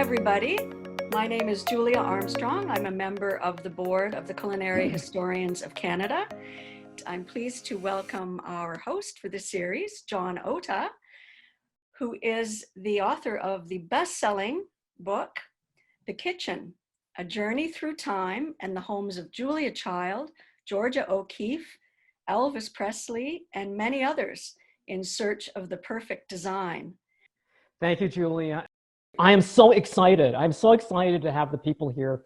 everybody. My name is Julia Armstrong. I'm a member of the board of the Culinary Historians of Canada. I'm pleased to welcome our host for this series, John Ota, who is the author of the best-selling book, The Kitchen, A Journey Through Time and the Homes of Julia Child, Georgia O'Keeffe, Elvis Presley, and many others in search of the perfect design. Thank you, Julia. I am so excited. I'm so excited to have the people here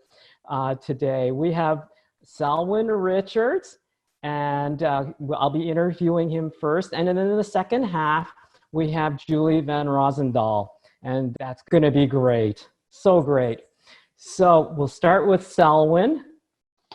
today. We have Selwyn Richards, and I'll be interviewing him first. And then in the second half, we have Julie Van Rosendaal, and that's going to be great. So great. So we'll start with Selwyn.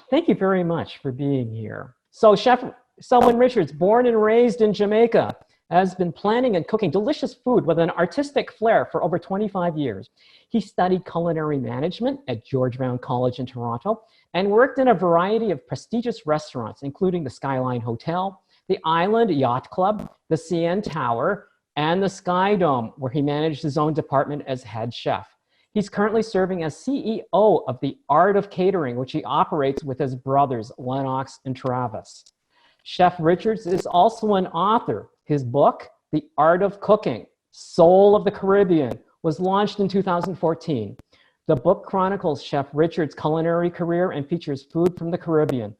Thank you very much for being here. So Chef Selwyn Richards, born and raised in Jamaica, has been planning and cooking delicious food with an artistic flair for over 25 years. He studied culinary management at Georgetown College in Toronto and worked in a variety of prestigious restaurants, including the Skyline Hotel, the Island Yacht Club, the CN Tower, and the Sky Dome, where he managed his own department as head chef. He's currently serving as CEO of the Art of Catering, which he operates with his brothers, Lennox and Travis. Chef Richards is also an author. His book, The Art of Cooking, Soul of the Caribbean, was launched in 2014. The book chronicles Chef Richards' culinary career and features food from the Caribbean.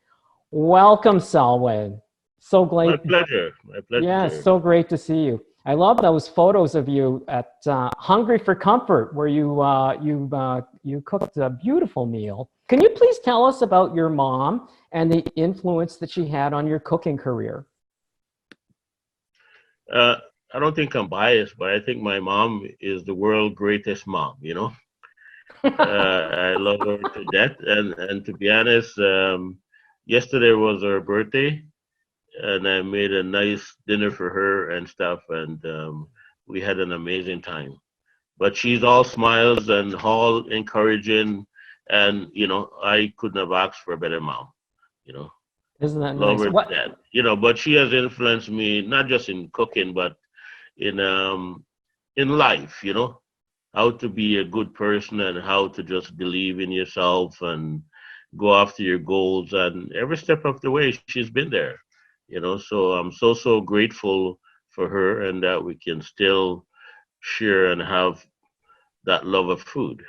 Welcome, Selwyn. So glad. My pleasure. My pleasure. Yes, so great to see you. I love those photos of you at Hungry for Comfort, where you cooked a beautiful meal. Can you please tell us about your mom and the influence that she had on your cooking career? I don't think I'm biased, but I think my mom is the world's greatest mom, you know. I love her to death. And to be honest, yesterday was her birthday, and I made a nice dinner for her and stuff, and we had an amazing time. But she's all smiles and all encouraging, and, you know, I couldn't have asked for a better mom, you know. Isn't that Love nice? her to death. You know, but she has influenced me not just in cooking, but in life. You know, how to be a good person and how to just believe in yourself and go after your goals. And every step of the way, she's been there. You know, so I'm so grateful for her and that we can still share and have that love of food.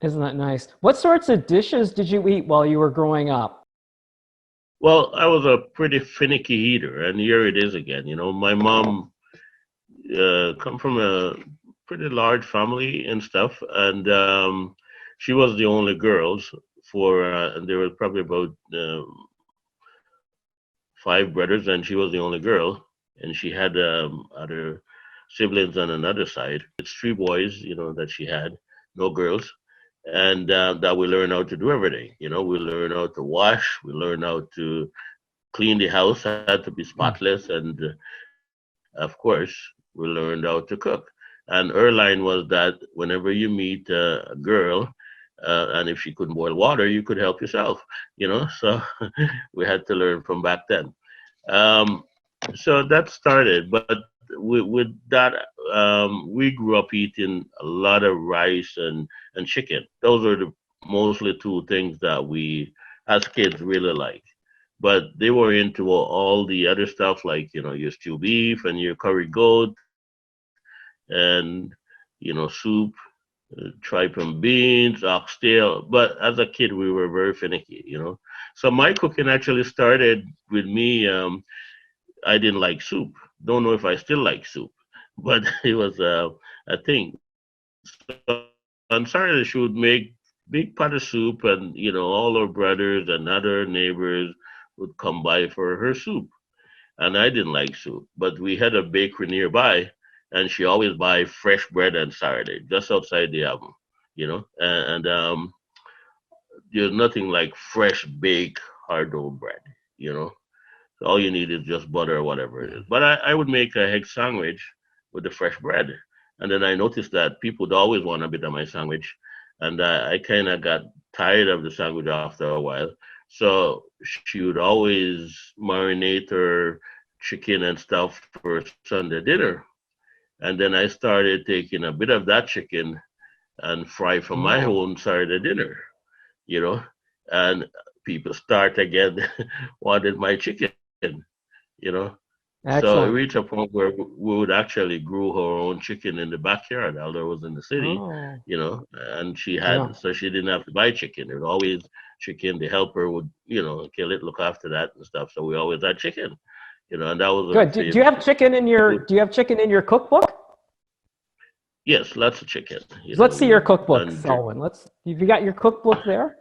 Isn't that nice? What sorts of dishes did you eat while you were growing up? Well, I was a pretty finicky eater, and here it is again. You know, my mom come from a pretty large family and stuff, and she was the only girls and there were probably about 5 brothers, and she was the only girl, and she had other siblings on another side. It's 3 boys, you know, that she had, no girls. And that we learn how to do everything. You know, we learn how to wash, we learn how to clean the house, had to be spotless, and of course, we learned how to cook. And her line was that whenever you meet a girl, and if she couldn't boil water, you could help yourself, you know, so we had to learn from back then. So that started, but with that, we grew up eating a lot of rice and chicken. Those are the mostly 2 things that we, as kids, really like. But they were into all the other stuff, like, you know, your stew beef and your curry goat and, you know, soup, tripe and beans, oxtail. But as a kid, we were very finicky, you know. So my cooking actually started with me. I didn't like soup. Don't know if I still like soup, but it was a thing. So on Saturday, she would make big pot of soup, and, you know, all her brothers and other neighbors would come by for her soup. And I didn't like soup, but we had a bakery nearby, and she always buy fresh bread on Saturday, just outside the oven, you know. And there's nothing like fresh baked hard dough bread, you know. So all you need is just butter or whatever it is. But I would make a egg sandwich with the fresh bread. And then I noticed that people would always want a bit of my sandwich. And I kind of got tired of the sandwich after a while. So she would always marinate her chicken and stuff for Sunday dinner. And then I started taking a bit of that chicken and fry for my Oh, own Saturday dinner, you know, and people start again wanted my chicken, you know. So it excellent. reached a point where we would actually grow her own chicken in the backyard. Elder was in the city, Oh, and yeah. so she didn't have to buy chicken. There was always chicken. The helper would, kill it, look after that and stuff. So we always had chicken, and that was her Good. Do you favorite have chicken in food. your cookbook? Yes, lots of chicken, Let's see your cookbook, and Selwyn. Have you got your cookbook there?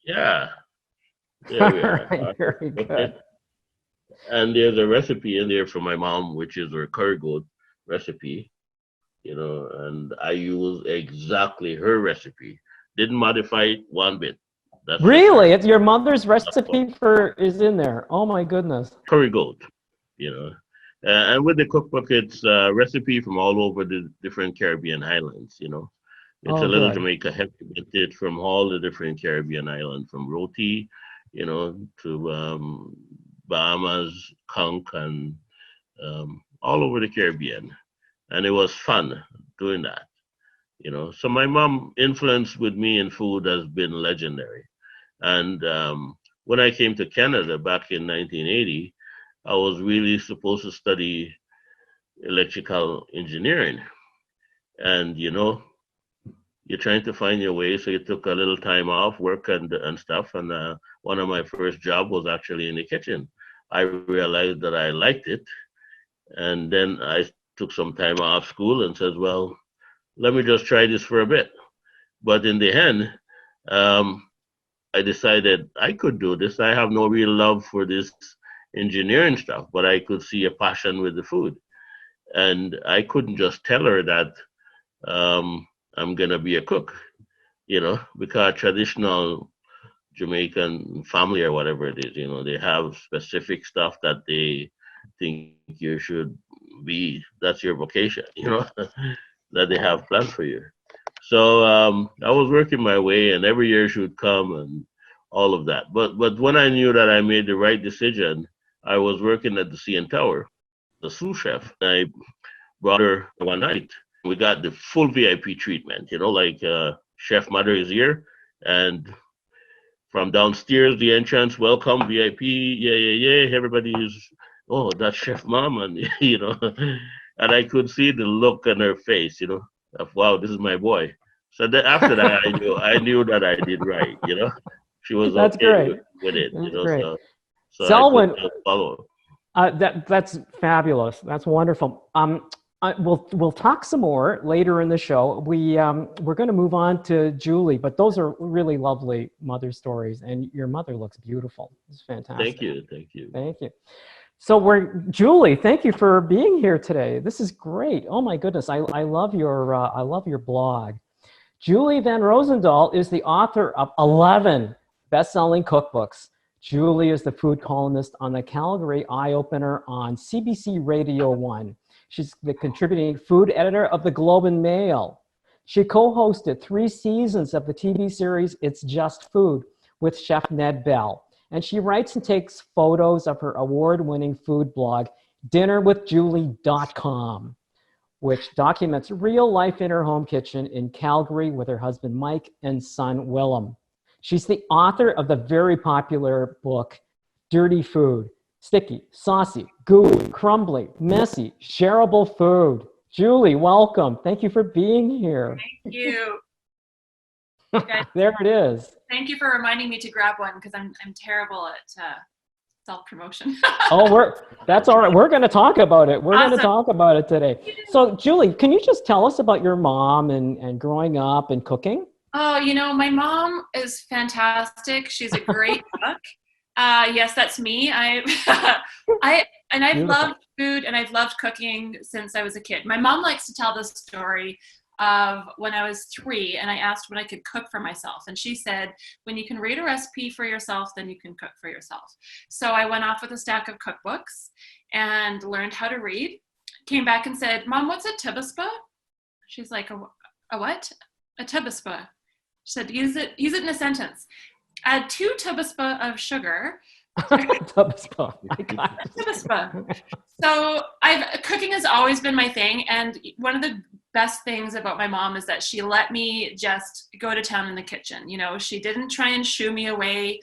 yeah, there All we are. right, very Okay. good. And there's a recipe in there for my mom, which is her curry goat recipe, and I use exactly her recipe. Didn't modify it one bit. That's just Really? her. It's your mother's recipe is in there. Oh my goodness. Curry goat, you know. And with the cookbook, it's a recipe from all over the different Caribbean islands. It's a Oh, little good. Jamaica heavy with it from all the different Caribbean islands, from roti, to Bahamas, conch, and all over the Caribbean. And it was fun doing that. So my mom influence with me in food has been legendary. And when I came to Canada back in 1980, I was really supposed to study electrical engineering. And you're trying to find your way, so you took a little time off work and stuff. And one of my first job was actually in the kitchen. I realized that I liked it, and then I took some time off school and said, well, let me just try this for a bit. But in the end, um, I decided I could do this. I have no real love for this engineering stuff, but I could see a passion with the food. And I couldn't just tell her that I'm going to be a cook, because traditional Jamaican family or whatever it is, they have specific stuff that they think you should be. That's your vocation, that they have planned for you. So I was working my way, and every year she would come and all of that. But when I knew that I made the right decision, I was working at the CN Tower, the sous chef. I brought her one night. We got the full VIP treatment, like Chef Mother is here, and from downstairs, the entrance, welcome VIP, yeah, yeah, yeah. Everybody is, oh, that's Chef Mom, and and I could see the look on her face, of wow, this is my boy. So then after that, I knew that I did right. She was That's okay great. with it. That's great. So I could Selwyn, just follow. that's fabulous. That's wonderful. We'll talk some more later in the show. We're going to move on to Julie, but those are really lovely mother stories, and your mother looks beautiful. It's Thank fantastic. you, thank you. Thank you. So Julie. Thank you for being here today. This is great. Oh my goodness, I love your blog. Julie Van Rosendaal is the author of 11 best-selling cookbooks. Julie is the food columnist on the Calgary Eye Opener on CBC Radio 1. She's the contributing food editor of the Globe and Mail. She co-hosted 3 seasons of the TV series It's Just Food with Chef Ned Bell. And she writes and takes photos of her award-winning food blog, dinnerwithjulie.com, which documents real life in her home kitchen in Calgary with her husband Mike and son Willem. She's the author of the very popular book, Dirty Food: Sticky, Saucy, Gooey, Crumbly, Messy, Shareable Food. Julie, welcome. Thank you for being here. Thank you. Guys, There it is. thank you for reminding me to grab one because I'm terrible at self-promotion. Oh, that's all right. We're going to talk about it. We're going to Awesome. talk about it today. So, Julie, can you just tell us about your mom and growing up and cooking? Oh, my mom is fantastic. She's a great cook. Yes, that's me. I've Beautiful. loved food and I've loved cooking since I was a kid. My mom likes to tell the story of when I was 3 and I asked when I could cook for myself. And she said, when you can read a recipe for yourself, then you can cook for yourself. So I went off with a stack of cookbooks and learned how to read. Came back and said, Mom, what's a tibispa? She's like, a what? A tibispa. She said, use it in a sentence. Add 2 tibispa of sugar. Tibispa. I got it. Tibispa. So cooking has always been my thing. And one of the best things about my mom is that she let me just go to town in the kitchen. You know, she didn't try and shoo me away.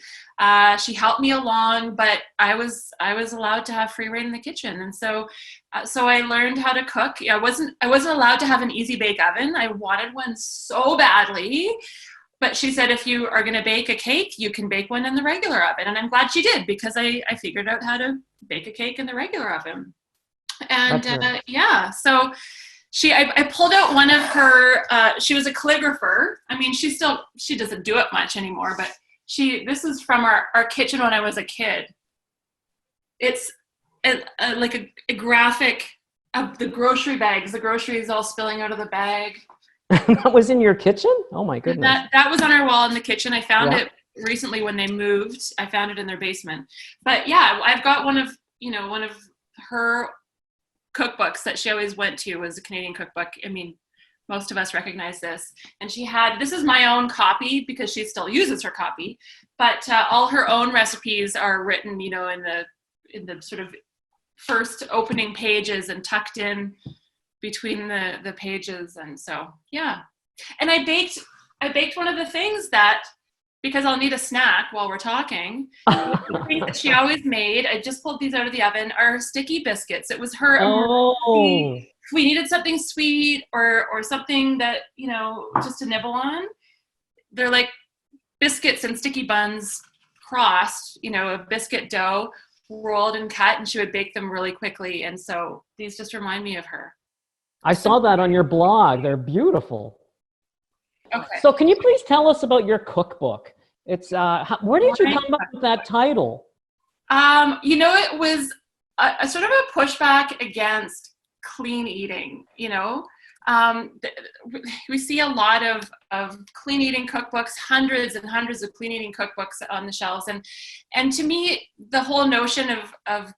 She helped me along, but I was allowed to have free reign in the kitchen. And so I learned how to cook. I wasn't allowed to have an easy bake oven. I wanted one so badly. But she said, if you are going to bake a cake, you can bake one in the regular oven. And I'm glad she did, because I figured out how to bake a cake in the regular oven. And so I pulled out one of her, she was a calligrapher. I mean, she doesn't do it much anymore, but this is from our kitchen when I was a kid. It's like a graphic of the grocery bags, the groceries all spilling out of the bag. That was in your kitchen? Oh my goodness. That was on our wall in the kitchen. I found it recently when they moved. I found it in their basement. But yeah, I've got one of her cookbooks that she always went to was a Canadian cookbook. I mean, most of us recognize this. And this is my own copy because she still uses her copy, but all her own recipes are written, you know, in the sort of first opening pages and tucked in between the pages. And so, yeah. And I baked one of the things that, because I'll need a snack while we're talking, the things that she always made, I just pulled these out of the oven, are sticky biscuits. It was her emergency. If we needed something sweet or something that, you know, just to nibble on, they're like biscuits and sticky buns crossed, you know, a biscuit dough rolled and cut, and she would bake them really quickly. And so these just remind me of her. I saw that on your blog. They're beautiful. Okay. So can you please tell us about your cookbook? It's where did you come up with that title? You know, it was a sort of a pushback against clean eating. You know, we see a lot of clean eating cookbooks, hundreds and hundreds of clean eating cookbooks on the shelves, and to me, the whole notion of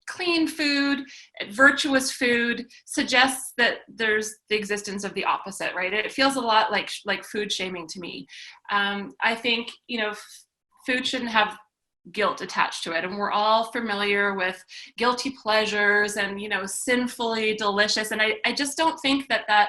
clean food, virtuous food suggests that there's the existence of the opposite, right? It feels a lot like food shaming to me. I think, you know, food shouldn't have guilt attached to it. And we're all familiar with guilty pleasures and, you know, sinfully delicious. And I just don't think that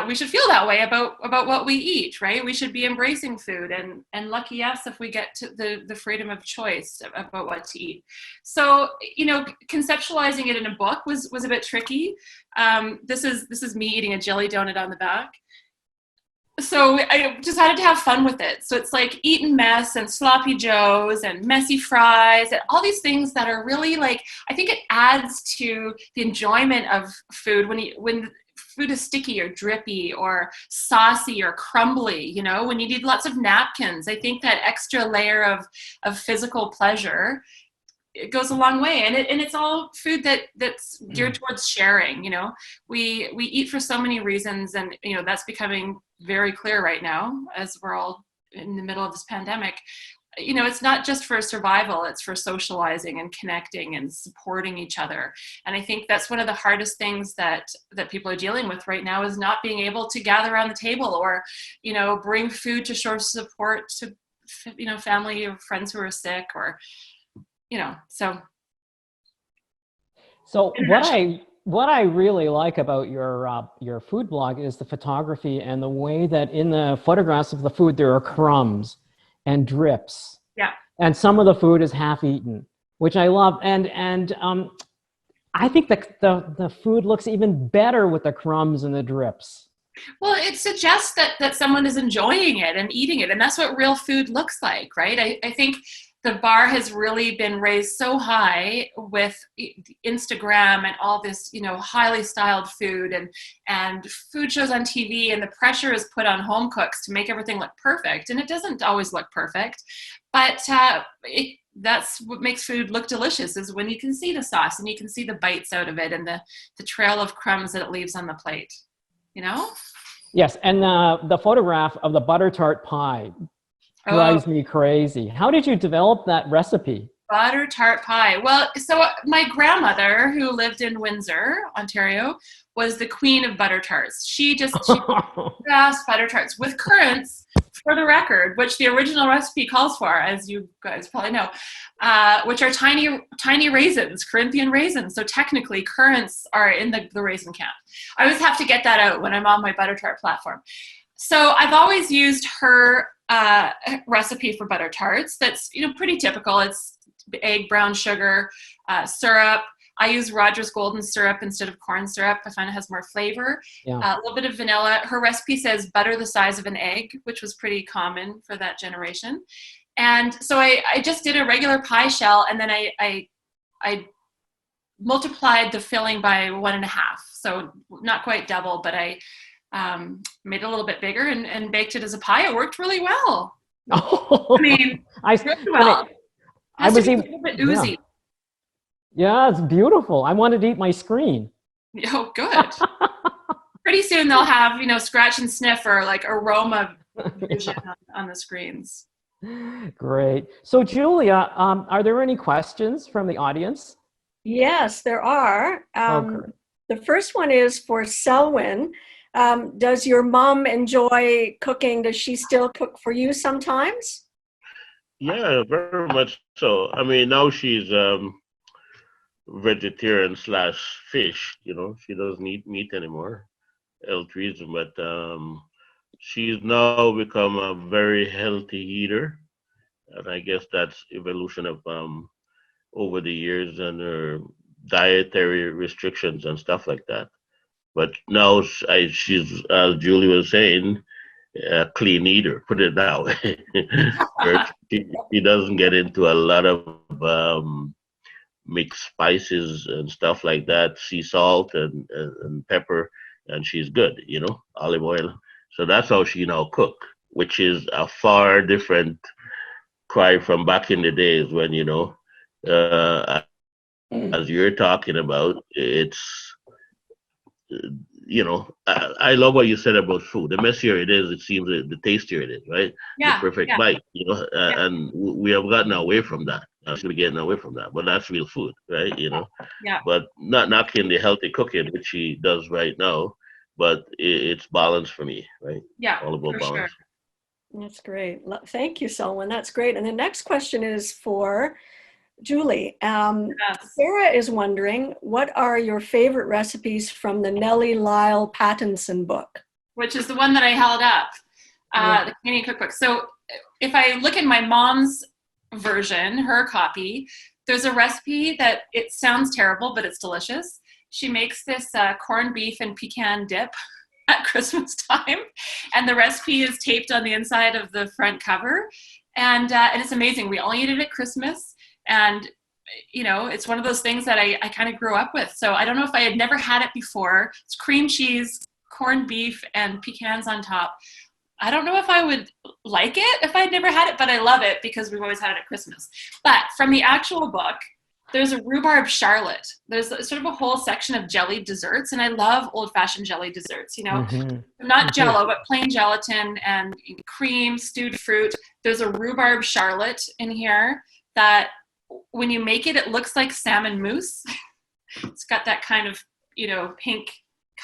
we should feel that way about what we eat, right? We should be embracing food, and lucky us if we get to the freedom of choice about what to eat. So, you know, conceptualizing it in a book was a bit tricky. This is me eating a jelly donut on the back. So I decided to have fun with it. So it's like eating mess and sloppy joes and messy fries and all these things that are really, like, I think it adds to the enjoyment of food when food is sticky or drippy or saucy or crumbly, you know, when you need lots of napkins. I think that extra layer of physical pleasure, it goes a long way. And it's all food that's geared towards sharing. You know, we eat for so many reasons, and, you know, that's becoming very clear right now as we're all in the middle of this pandemic. You know, it's not just for survival, it's for socializing and connecting and supporting each other. And I think that's one of the hardest things that people are dealing with right now, is not being able to gather around the table or, you know, bring food to show support to, you know, family or friends who are sick, or, you know, so what I really like about your food blog is the photography and the way that in the photographs of the food there are crumbs and drips. Yeah. And some of the food is half eaten, which I love. And I think the food looks even better with the crumbs and the drips. Well, it suggests that someone is enjoying it and eating it. And that's what real food looks like, right? I think the bar has really been raised so high with Instagram and all this, you know, highly styled food and food shows on TV, and the pressure is put on home cooks to make everything look perfect. And it doesn't always look perfect, but that's what makes food look delicious, is when you can see the sauce and you can see the bites out of it and the trail of crumbs that it leaves on the plate, you know? Yes, and the photograph of the butter tart pie drives me crazy. How did you develop that recipe? Butter tart pie. Well, so my grandmother, who lived in Windsor, Ontario, was the queen of butter tarts. She best butter tarts with currants, for the record, which the original recipe calls for, as you guys probably know, which are tiny raisins, Corinthian raisins. So technically, currants are in the raisin camp. I always have to get that out when I'm on my butter tart platform. So I've always used her recipe for butter tarts. That's pretty typical. It's egg, brown sugar, syrup. I use Rogers Golden syrup instead of corn syrup. I find it has more flavor. Yeah. A little bit of vanilla. Her recipe says butter the size of an egg, which was pretty common for that generation. And so I just did a regular pie shell, and then I multiplied the filling by 1.5. So not quite double, but I made it a little bit bigger and baked it as a pie. It worked really well. Oh, I mean, really well. I was a even little bit oozy. Yeah, it's beautiful. I wanted to eat my screen. Oh, good. Pretty soon they'll have, scratch and sniff or like aroma vision on the screens. Great. So Julia, are there any questions from the audience? Yes, there are. Okay. The first one is for Selwyn. Does your mom enjoy cooking? Does she still cook for you sometimes? Yeah, very much so. I mean, now she's vegetarian slash fish. She doesn't eat meat anymore, health reason. But she's now become a very healthy eater, and I guess that's evolution of over the years and her dietary restrictions and stuff like that. But now she's, as Julie was saying, a clean eater, put it that way. Where she doesn't get into a lot of mixed spices and stuff like that, sea salt and pepper, and she's good, olive oil. So that's how she now cook, which is a far different cry from back in the days when, as you're talking about, it's I love what you said about food. The messier it is, it seems the tastier it is, right? Yeah. The perfect bite, and we have gotten away from that. We're getting away from that, but that's real food, right? Yeah. But not knocking the healthy cooking, which she does right now, but it's balance for me, right? Yeah. All about balance. Sure. That's great. Thank you, Selwyn. That's great. And the next question is for Julie. Yes. Sarah is wondering, what are your favorite recipes from the Nellie Lyle Pattinson book? Which is the one that I held up, the Canadian cookbook. So if I look at my mom's version, her copy, there's a recipe that it sounds terrible, but it's delicious. She makes this corned beef and pecan dip at Christmas time, and the recipe is taped on the inside of the front cover, and it's amazing. We only eat it at Christmas, and it's one of those things that I kind of grew up with. So I don't know if I had never had it before. It's cream cheese, corned beef, and pecans on top. I don't know if I would like it if I'd never had it, but I love it because we've always had it at Christmas. But from the actual book, there's a rhubarb charlotte. There's sort of a whole section of jellied desserts, and I love old-fashioned jelly desserts, not Jell-O, but plain gelatin and cream, stewed fruit. There's a rhubarb charlotte in here that when you make it, it looks like salmon mousse. It's got that kind of, pink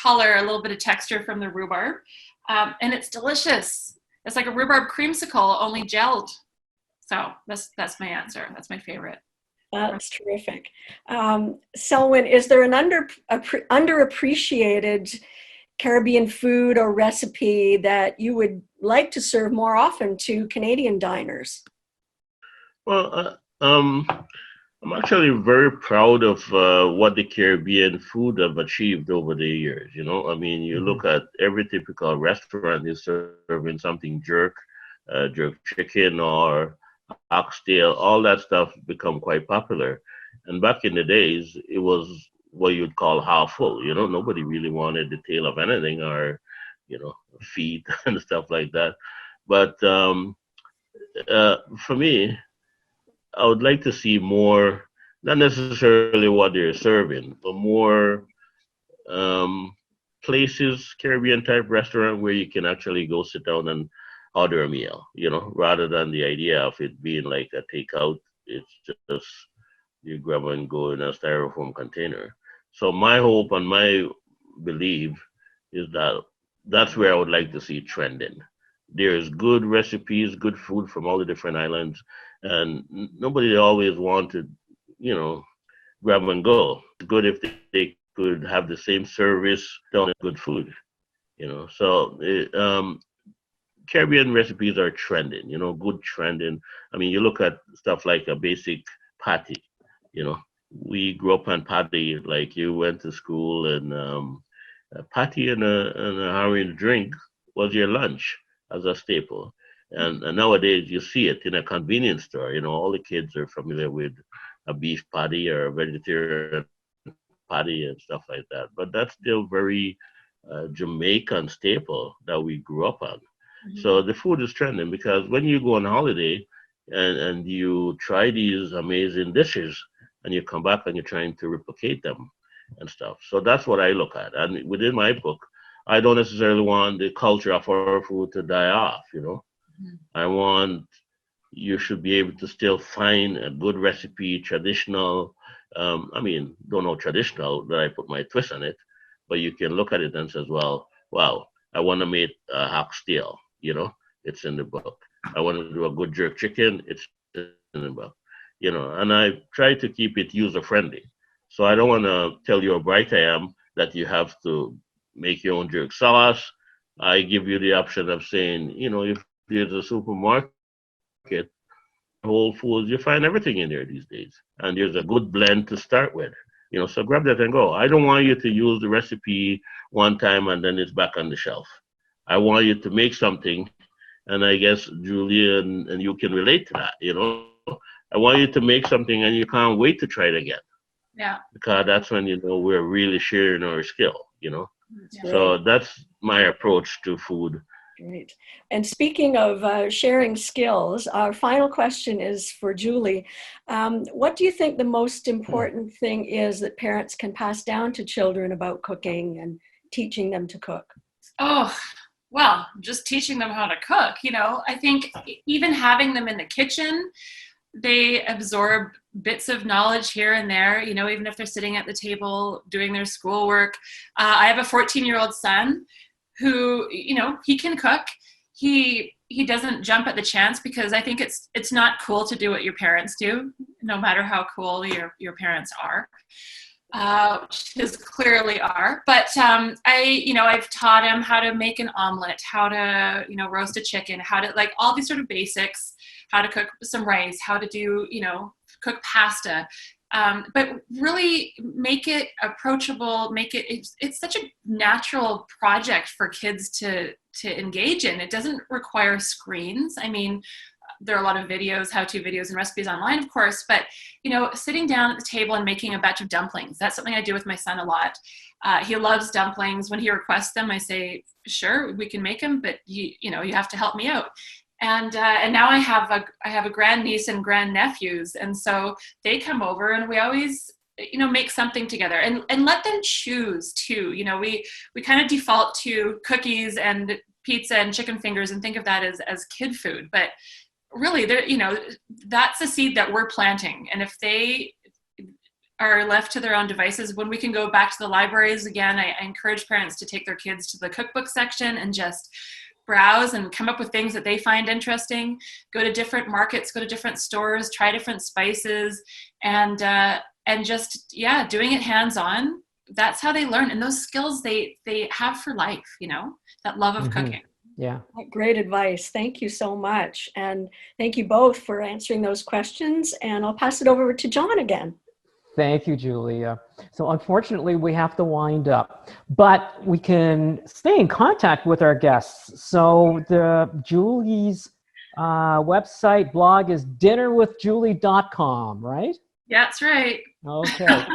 color, a little bit of texture from the rhubarb. And it's delicious. It's like a rhubarb creamsicle, only gelled. So that's my answer. That's my favorite. That's terrific. Selwyn, is there an underappreciated Caribbean food or recipe that you would like to serve more often to Canadian diners? Well, I'm actually very proud of what the Caribbean food have achieved over the years. I mean, you look at every typical restaurant is serving something jerk chicken or oxtail, all that stuff become quite popular. And back in the days, it was what you'd call half full. Nobody really wanted the tail of anything or, feet and stuff like that. But for me, I would like to see more, not necessarily what they're serving, but more places, Caribbean type restaurant where you can actually go sit down and order a meal, rather than the idea of it being like a takeout. It's just you grab and go in a styrofoam container. So my hope and my believe is that that's where I would like to see trending. There's good recipes, good food from all the different islands, and nobody always wanted, you know, grab and go. It's good if they could have the same service, done good food, you know. So Caribbean recipes are trending, you know, good trending. I mean, you look at stuff like a basic patty, you know. We grew up on patty, like you went to school, and a patty and a orange drink was your lunch as a staple. And nowadays you see it in a convenience store. You know, all the kids are familiar with a beef patty or a vegetarian patty and stuff like that. But that's still very Jamaican staple that we grew up on. So the food is trending because when you go on holiday and you try these amazing dishes and you come back and you're trying to replicate them and stuff. So that's what I look at. And within my book, I don't necessarily want the culture of our food to die off, you know. I want you should be able to still find a good recipe, traditional. I mean, don't know traditional that I put my twist on it, but you can look at it and says, well, wow, I want to make a oxtail, you know, it's in the book. I want to do a good jerk chicken, it's in the book, you know, and I try to keep it user friendly. So I don't want to tell you how bright I am that you have to make your own jerk sauce. I give you the option of saying, you know, if there's a supermarket, Whole Foods, you find everything in there these days. And there's a good blend to start with. You know, so grab that and go. I don't want you to use the recipe one time and then it's back on the shelf. I want you to make something, and I guess Julia and you can relate to that, you know. I want you to make something and you can't wait to try it again. Yeah. Because that's when, you know, we're really sharing our skill, you know. Yeah. So that's my approach to food. Great. And speaking of sharing skills, our final question is for Julie. What do you think the most important thing is that parents can pass down to children about cooking and teaching them to cook? Oh, well, just teaching them how to cook. You know, I think even having them in the kitchen, they absorb bits of knowledge here and there, you know, even if they're sitting at the table doing their schoolwork. I have a 14-year-old son who, you know, he can cook. He doesn't jump at the chance because I think it's not cool to do what your parents do, no matter how cool your parents are. Which his clearly are, but I've taught him how to make an omelet, how to, you know, roast a chicken, how to, like, all these sort of basics, how to cook some rice, how to do, you know, cook pasta, but really make it approachable, it's such a natural project for kids to engage in. It doesn't require screens. I mean, there are a lot of videos, how-to videos and recipes online, of course, but, you know, sitting down at the table and making a batch of dumplings, that's something I do with my son a lot. He loves dumplings. When he requests them, I say, sure, we can make them, but you have to help me out. And now I have a grandniece and grandnephews, and so they come over and we always, you know, make something together and let them choose too. You know, we kind of default to cookies and pizza and chicken fingers and think of that as kid food, but really, you know, that's a seed that we're planting. And if they are left to their own devices, when we can go back to the libraries again, I encourage parents to take their kids to the cookbook section and just browse and come up with things that they find interesting. Go to different markets, go to different stores, try different spices, and just, yeah, doing it hands-on. That's how they learn. And those skills they have for life, you know, that love of cooking. Yeah. Great advice. Thank you so much. And thank you both for answering those questions. And I'll pass it over to John again. Thank you, Julia. So unfortunately, we have to wind up, but we can stay in contact with our guests. So Julie's website blog is dinnerwithjulie.com, right? Yeah, that's right. Okay.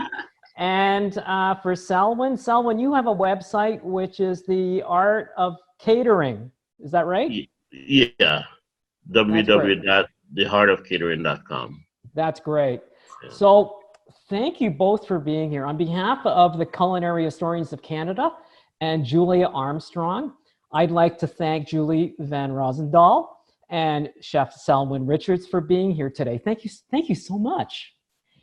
And for Selwyn, you have a website, which is the Art of Catering. Is that right? Yeah. www.theheartofcatering.com. That's great. Yeah. So thank you both for being here. On behalf of the Culinary Historians of Canada and Julia Armstrong, I'd like to thank Julie Van Rosendaal and Chef Selwyn Richards for being here today. Thank you so much.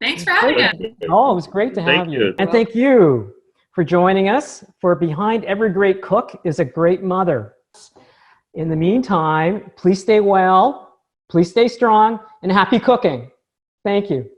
Thanks for having us. Oh, it was great to have Thank you. you. And thank you for joining us. For behind every great cook is a great mother. In the meantime, please stay well, please stay strong, and happy cooking. Thank you.